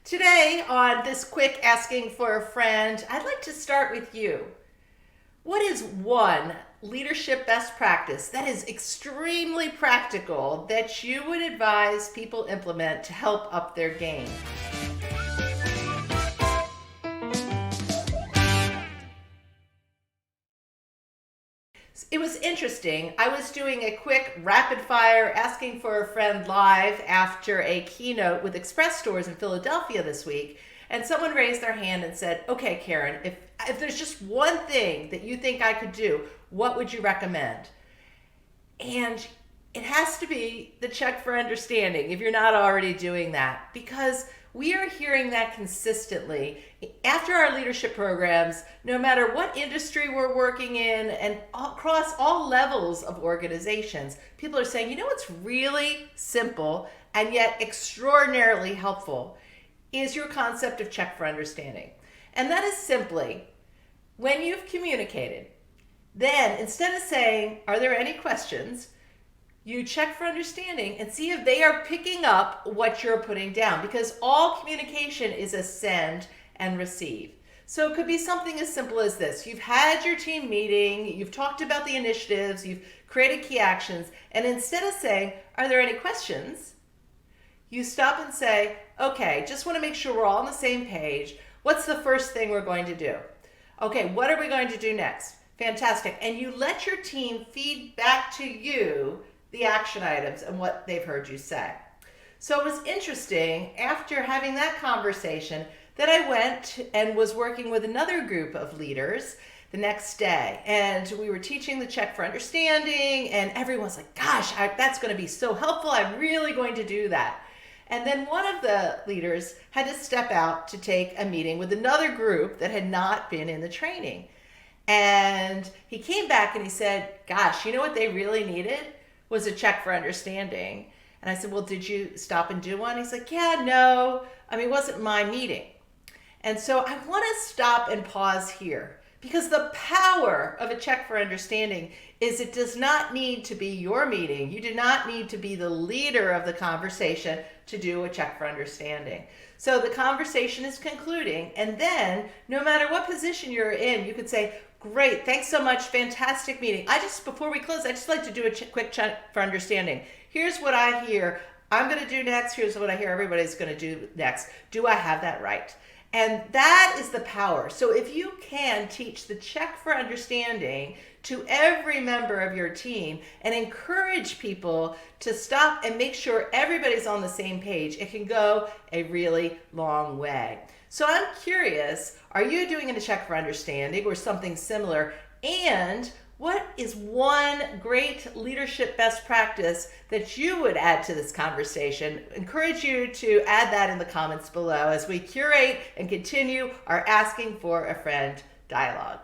Today, on this quick asking for a friend, I'd like to start with you. What is one leadership best practice that is extremely practical that you would advise people implement to help up their game? It was interesting. I was doing a quick rapid fire asking for a friend live after a keynote with Express stores in Philadelphia this week. And someone raised their hand and said, okay, Karen, if there's just one thing that you think I could do, what would you recommend? And it has to be the check for understanding if you're not already doing that, because we are hearing that consistently after our leadership programs, no matter what industry we're working in and across all levels of organizations. People are saying, you know what's really simple and yet extraordinarily helpful is your concept of check for understanding. And that is simply when you've communicated, then instead of saying, are there any questions? You check for understanding and see if they are picking up what you're putting down, because all communication is a send and receive. So it could be something as simple as this. You've had your team meeting, you've talked about the initiatives, you've created key actions, and instead of saying, are there any questions? You stop and say, okay, just want to make sure we're all on the same page. What's the first thing we're going to do? Okay, what are we going to do next? Fantastic. And you let your team feed back to you the action items and what they've heard you say. So it was interesting after having that conversation that I went and was working with another group of leaders the next day. And we were teaching the check for understanding, and everyone's like, gosh, that's going to be so helpful. I'm really going to do that. And then one of the leaders had to step out to take a meeting with another group that had not been in the training. And he came back and he said, gosh, you know what they really needed? Was a check for understanding. And I said, well, did you stop and do one? He's like, yeah, no. It wasn't my meeting. And so I want to stop and pause here, because the power of a check for understanding is it does not need to be your meeting. You do not need to be the leader of the conversation to do a check for understanding. So the conversation is concluding, and then no matter what position you're in, you could say, great, thanks so much, fantastic meeting. Before we close, I just like to do a quick check for understanding. Here's what I hear I'm going to do next. Here's what I hear everybody's going to do next. Do I have that right? And that is the power. So if you can teach the check for understanding to every member of your team and encourage people to stop and make sure everybody's on the same page, it can go a really long way. So I'm curious, are you doing a check for understanding or something similar? And what is one great leadership best practice that you would add to this conversation? Encourage you to add that in the comments below as we curate and continue our Asking for a Friend dialogue.